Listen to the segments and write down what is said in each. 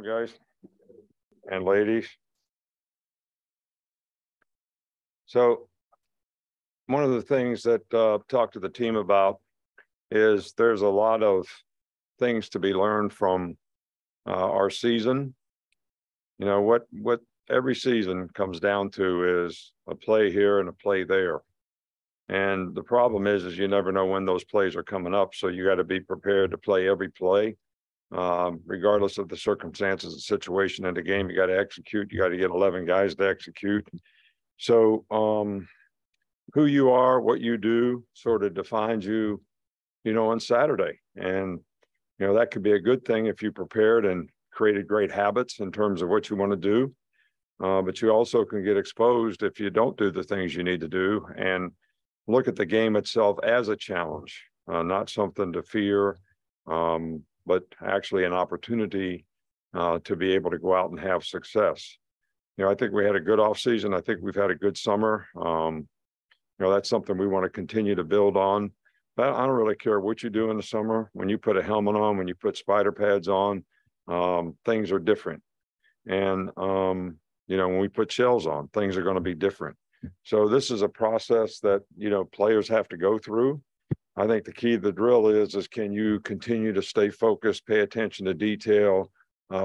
going, guys and ladies? So one of the things that I've talked to the team about is there's a lot of things to be learned from our season. You know, what every season comes down to is a play here and a play there. And the problem is you never know when those plays are coming up. So you got to be prepared to play every play, regardless of the circumstances and situation in the game. You got to execute. You got to get 11 guys to execute. So who you are, what you do sort of defines you, on Saturday. And, that could be a good thing if you prepared and created great habits in terms of what you want to do. But you also can get exposed if you don't do the things you need to do and look at the game itself as a challenge, not something to fear, but actually an opportunity to be able to go out and have success. I think we had a good offseason. I think we've had a good summer. That's something we want to continue to build on. But I don't really care what you do in the summer. When you put a helmet on, when you put spider pads on, things are different. And, when we put shells on, things are going to be different. So this is a process that, players have to go through. I think the key to the drill is can you continue to stay focused, pay attention to detail,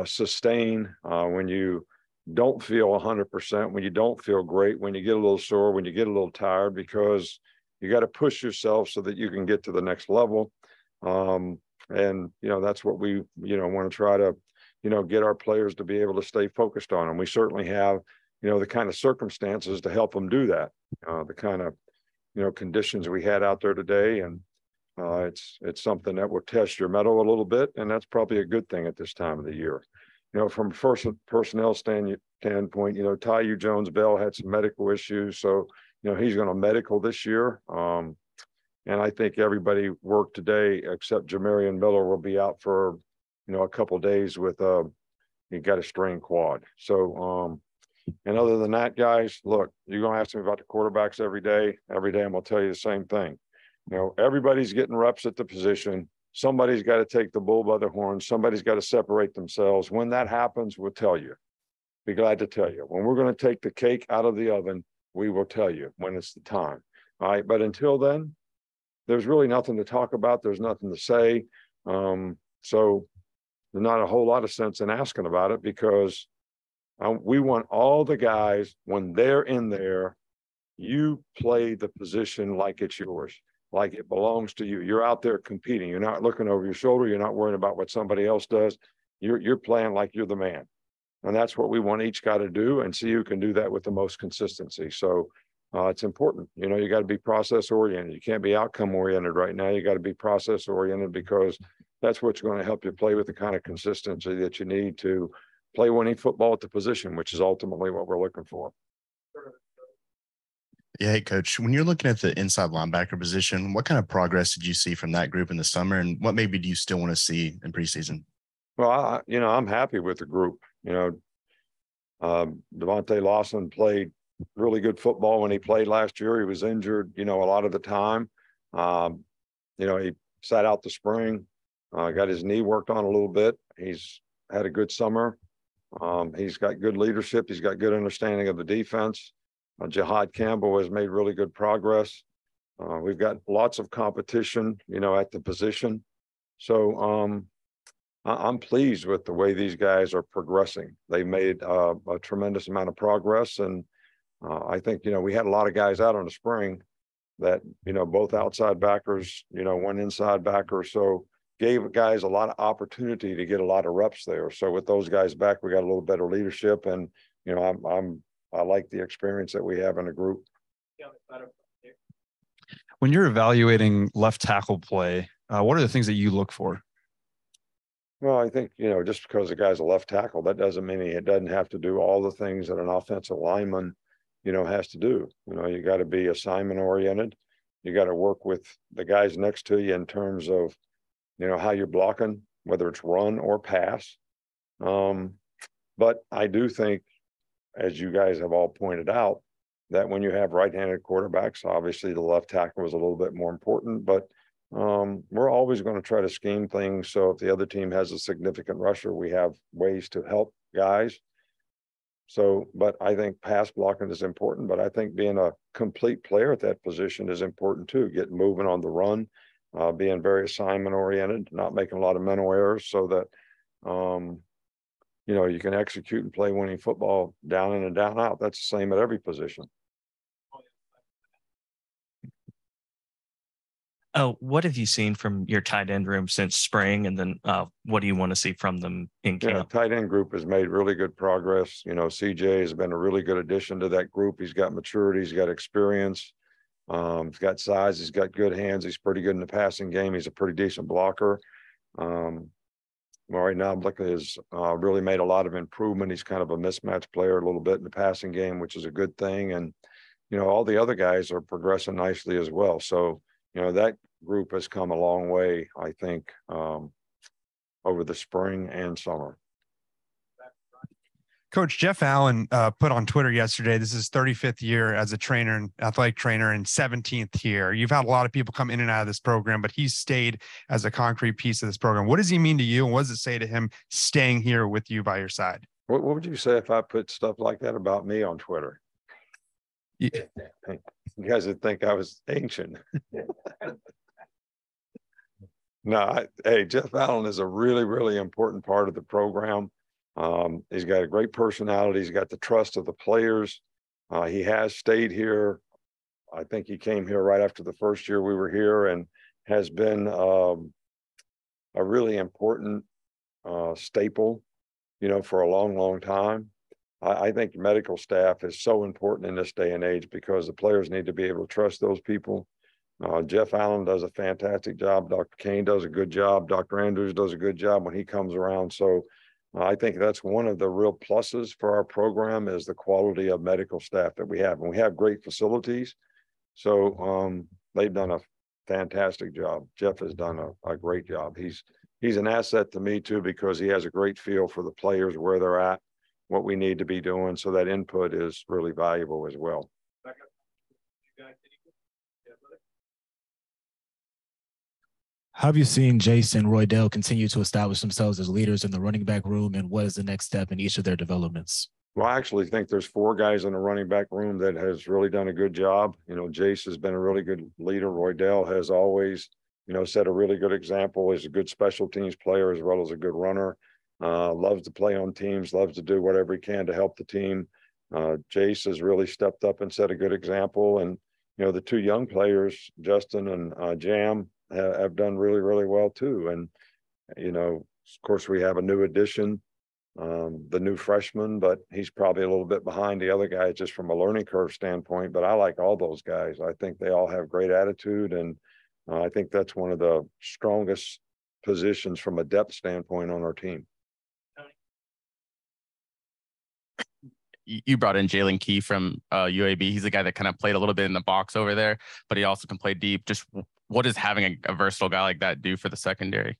sustain when you don't feel 100%, when you don't feel great, when you get a little sore, when you get a little tired, because you got to push yourself so that you can get to the next level. And, that's what we, want to try to, get our players to be able to stay focused on. And we certainly have, the kind of circumstances to help them do that, the kind of, conditions we had out there today. And it's something that will test your mettle a little bit. And that's probably a good thing at this time of the year. From a personnel standpoint, Tyu Jones-Bell had some medical issues. So, he's going to medical this year. And I think everybody worked today except Jamarian Miller will be out for, a couple of days with he got a strained quad. So, and other than that, guys, look, you're going to ask me about the quarterbacks every day. Every day I'm going to tell you the same thing. Everybody's getting reps at the position. Somebody's got to take the bull by the horns. Somebody's got to separate themselves. When that happens, we'll tell you. Be glad to tell you. When we're going to take the cake out of the oven, we will tell you when it's the time. All right. But until then, there's really nothing to talk about. There's nothing to say. So there's not a whole lot of sense in asking about it because we want all the guys, when they're in there, you play the position like it's yours, like it belongs to you. You're out there competing. You're not looking over your shoulder. You're not worrying about what somebody else does. You're playing like you're the man. And that's what we want each guy to do and see who can do that with the most consistency. So it's important. You got to be process oriented. You can't be outcome oriented right now. You got to be process oriented because that's what's going to help you play with the kind of consistency that you need to play winning football at the position, which is ultimately what we're looking for. Yeah, hey, Coach, when you're looking at the inside linebacker position, what kind of progress did you see from that group in the summer, and what maybe do you still want to see in preseason? Well, I'm happy with the group. Devontae Lawson played really good football when he played last year. He was injured, a lot of the time. He sat out the spring, got his knee worked on a little bit. He's had a good summer. He's got good leadership. He's got good understanding of the defense. Jihad Campbell has made really good progress. We've got lots of competition, at the position. So I'm pleased with the way these guys are progressing. They made a tremendous amount of progress. And I think, we had a lot of guys out on the spring that, both outside backers, one inside backer. So gave guys a lot of opportunity to get a lot of reps there. So with those guys back, we got a little better leadership. And, I like the experience that we have in the group. When you're evaluating left tackle play, what are the things that you look for? Well, I think, just because a guy's a left tackle, that doesn't mean it doesn't have to do all the things that an offensive lineman, has to do. You got to be assignment oriented. You got to work with the guys next to you in terms of, how you're blocking, whether it's run or pass. But I do think, as you guys have all pointed out, that when you have right-handed quarterbacks, obviously the left tackle is a little bit more important, but we're always going to try to scheme things. So if the other team has a significant rusher, we have ways to help guys. So, but I think pass blocking is important, but I think being a complete player at that position is important too. Getting moving on the run, being very assignment oriented, not making a lot of mental errors so that, you can execute and play winning football down in and down out. That's the same at every position. What have you seen from your tight end room since spring? And then what do you want to see from them in camp? Yeah, tight end group has made really good progress. CJ has been a really good addition to that group. He's got maturity. He's got experience. He's got size. He's got good hands. He's pretty good in the passing game. He's a pretty decent blocker. Right now, Buckner has really made a lot of improvement. He's kind of a mismatch player a little bit in the passing game, which is a good thing. And, all the other guys are progressing nicely as well. So, that group has come a long way, I think, over the spring and summer. Coach Jeff Allen put on Twitter yesterday, this is 35th year as a trainer and athletic trainer and 17th year. You've had a lot of people come in and out of this program, but he's stayed as a concrete piece of this program. What does he mean to you? And what does it say to him staying here with you by your side? What would you say if I put stuff like that about me on Twitter? Yeah. You guys would think I was ancient. No, hey, Jeff Allen is a really, really important part of the program. He's got a great personality. He's got the trust of the players. He has stayed here. I think he came here right after the first year we were here and has been a really important staple, for a long, long time. I think medical staff is so important in this day and age because the players need to be able to trust those people. Jeff Allen does a fantastic job. Dr. Kane does a good job. Dr. Andrews does a good job when he comes around. So I think that's one of the real pluses for our program is the quality of medical staff that we have. And we have great facilities. So they've done a fantastic job. Jeff has done a great job. He's an asset to me too, because he has a great feel for the players, where they're at, what we need to be doing. So that input is really valuable as well. How have you seen Jace and Roydell continue to establish themselves as leaders in the running back room, and what is the next step in each of their developments? Well, I actually think there's 4 guys in the running back room that has really done a good job. Jace has been a really good leader. Roydell has always, set a really good example. He's a good special teams player as well as a good runner. Loves to play on teams, loves to do whatever he can to help the team. Jace has really stepped up and set a good example. And, the 2 young players, Justin and Jam, have done really, really well too. And, of course, we have a new addition, the new freshman, but he's probably a little bit behind the other guys just from a learning curve standpoint. But I like all those guys. I think they all have great attitude. And I think that's one of the strongest positions from a depth standpoint on our team. You brought in Jalen Key from UAB. He's a guy that kind of played a little bit in the box over there, but he also can play deep. Just what does having a versatile guy like that do for the secondary?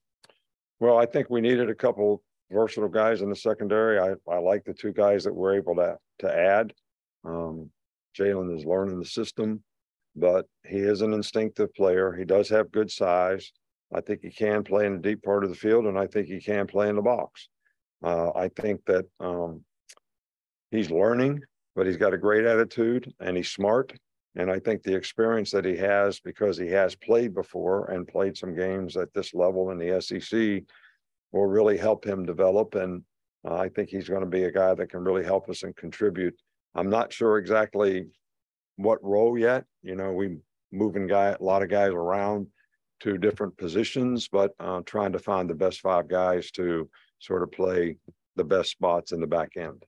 Well, I think we needed a couple versatile guys in the secondary. I like the 2 guys that we're able to add. Jalen is learning the system, but he is an instinctive player. He does have good size. I think he can play in the deep part of the field, and I think he can play in the box. I think that he's learning, but he's got a great attitude and he's smart. And I think the experience that he has, because he has played before and played some games at this level in the SEC, will really help him develop. And I think he's going to be a guy that can really help us and contribute. I'm not sure exactly what role yet. We moving a lot of guys around to different positions, but trying to find the best 5 guys to sort of play the best spots in the back end.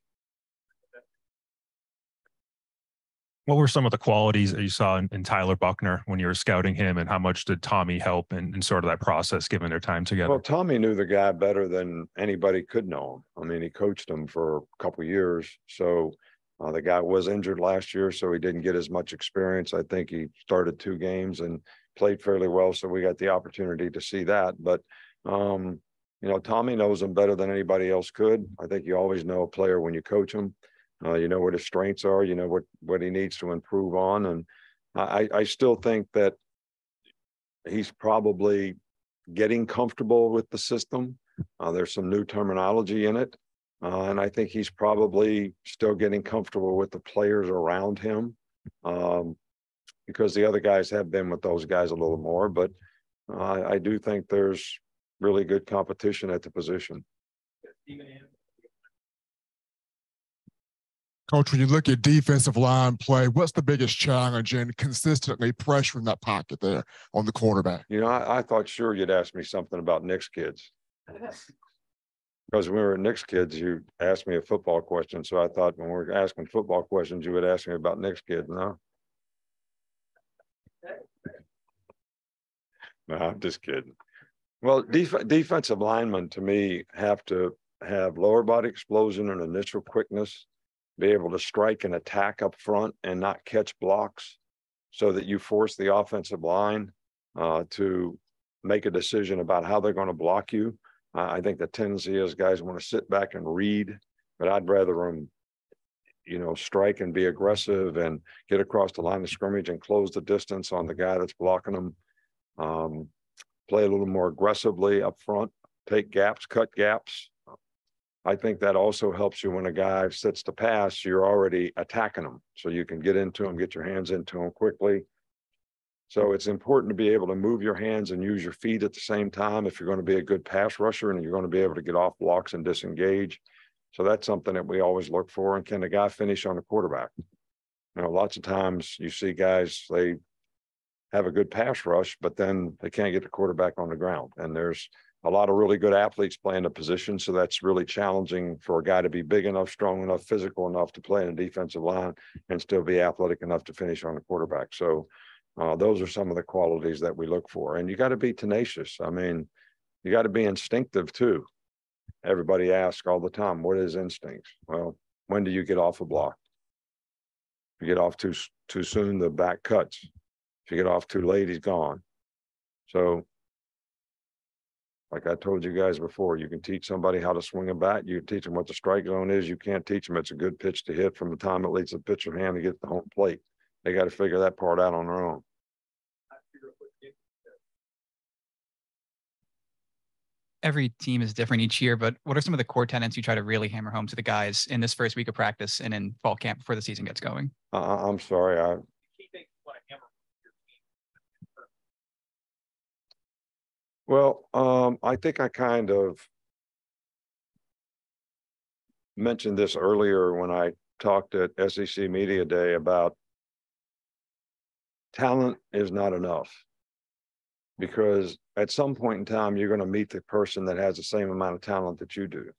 What were some of the qualities that you saw in Tyler Buckner when you were scouting him, and how much did Tommy help in sort of that process given their time together? Well, Tommy knew the guy better than anybody could know him. I mean, he coached him for a couple of years. So the guy was injured last year, so he didn't get as much experience. I think he started 2 games and played fairly well. So we got the opportunity to see that. But, Tommy knows him better than anybody else could. I think you always know a player when you coach him. You know what his strengths are, what he needs to improve on. And I still think that he's probably getting comfortable with the system. There's some new terminology in it. And I think he's probably still getting comfortable with the players around him, because the other guys have been with those guys a little more. But I do think there's really good competition at the position. Coach, when you look at defensive line play, what's the biggest challenge in consistently pressuring that pocket there on the quarterback? You know, I thought sure you'd ask me something about Nick's kids. Because when we were at Nick's kids, you asked me a football question. So I thought when we're asking football questions, you would ask me about Nick's kids. No? No, I'm just kidding. Well, defensive linemen to me have to have lower body explosion and initial quickness, be able to strike and attack up front and not catch blocks, so that you force the offensive line to make a decision about how they're going to block you. I think the tendency is guys want to sit back and read, but I'd rather them, you know, strike and be aggressive and get across the line of scrimmage and close the distance on the guy that's blocking them. Play a little more aggressively up front, take gaps, cut gaps. I think that also helps you when a guy sits to pass, you're already attacking them. So you can get into them, get your hands into them quickly. So it's important to be able to move your hands and use your feet at the same time if you're going to be a good pass rusher and you're going to be able to get off blocks and disengage. So that's something that we always look for. And can the guy finish on the quarterback? You know, lots of times you see guys, they have a good pass rush, but then they can't get the quarterback on the ground. And there's a lot of really good athletes playing the position. So that's really challenging for a guy to be big enough, strong enough, physical enough to play in a defensive line and still be athletic enough to finish on the quarterback. So those are some of the qualities that we look for. And you got to be tenacious. I mean, you got to be instinctive too. Everybody asks all the time, what is instincts? Well, when do you get off a block? If you get off too soon, the back cuts. If you get off too late, he's gone. So like I told you guys before, you can teach somebody how to swing a bat. You can teach them what the strike zone is. You can't teach them it's a good pitch to hit from the time it leads the pitcher hand to get the home plate. They got to figure that part out on their own. Every team is different each year, but what are some of the core tenets you try to really hammer home to the guys in this first week of practice and in fall camp before the season gets going? I'm sorry. Well, I think I kind of mentioned this earlier when I talked at SEC Media Day about talent is not enough, because at some point in time, you're going to meet the person that has the same amount of talent that you do.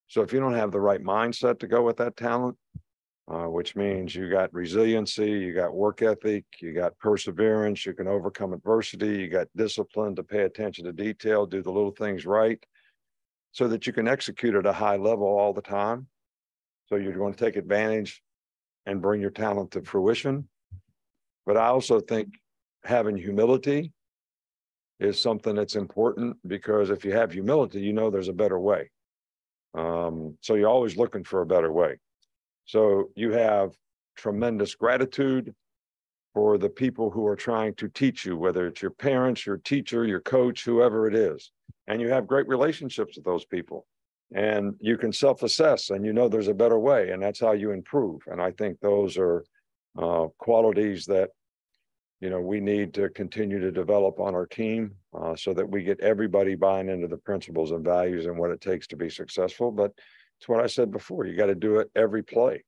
So if you don't have the right mindset to go with that talent, which means you got resiliency, you got work ethic, you got perseverance, you can overcome adversity, you got discipline to pay attention to detail, do the little things right, so that you can execute at a high level all the time. So you're going to take advantage and bring your talent to fruition. But I also think having humility is something that's important, because if you have humility, you know there's a better way. So you're always looking for a better way. So you have tremendous gratitude for the people who are trying to teach you, whether it's your parents, your teacher, your coach, whoever it is. And you have great relationships with those people. And you can self-assess and you know there's a better way, and that's how you improve. And I think those are qualities that, you know, we need to continue to develop on our team so that we get everybody buying into the principles and values and what it takes to be successful. But it's what I said before, you got to do it every play.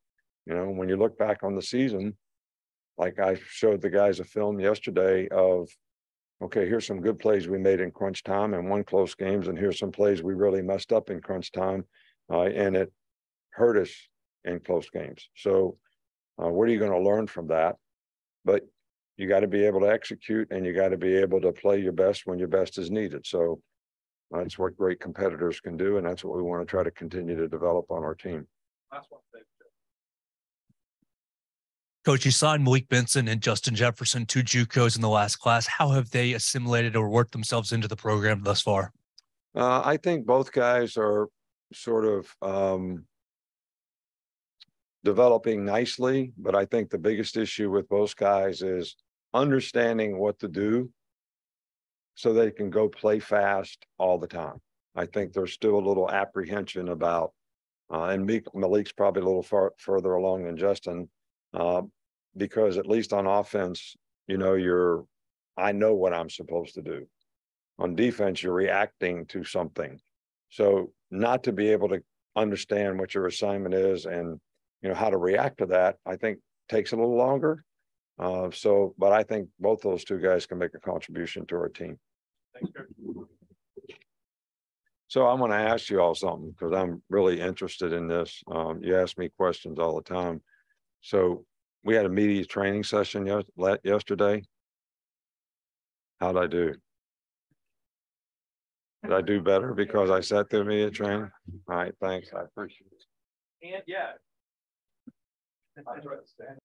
You know, when you look back on the season, like I showed the guys a film yesterday of, okay, here's some good plays we made in crunch time and won close games, and here's some plays we really messed up in crunch time, and it hurt us in close games. So what are you going to learn from that? But you got to be able to execute, and you got to be able to play your best when your best is needed. So that's what great competitors can do, and that's what we want to try to continue to develop on our team. Coach, you signed Malik Benson and Justin Jefferson, two JUCOs in the last class. How have they assimilated or worked themselves into the program thus far? I think both guys are sort of developing nicely, but I think the biggest issue with both guys is understanding what to do so they can go play fast all the time. I think there's still a little apprehension about, and Malik's probably a little further along than Justin, because at least on offense, you know, I know what I'm supposed to do. On defense, you're reacting to something. So not to be able to understand what your assignment is and, you know, how to react to that, I think takes a little longer. But I think both those two guys can make a contribution to our team. Thanks, Kirk. So I'm going to ask you all something because I'm really interested in this. You ask me questions all the time. So we had a media training session yesterday. How'd I do? Did I do better because I sat through media training? All right, thanks. I appreciate it. And yeah.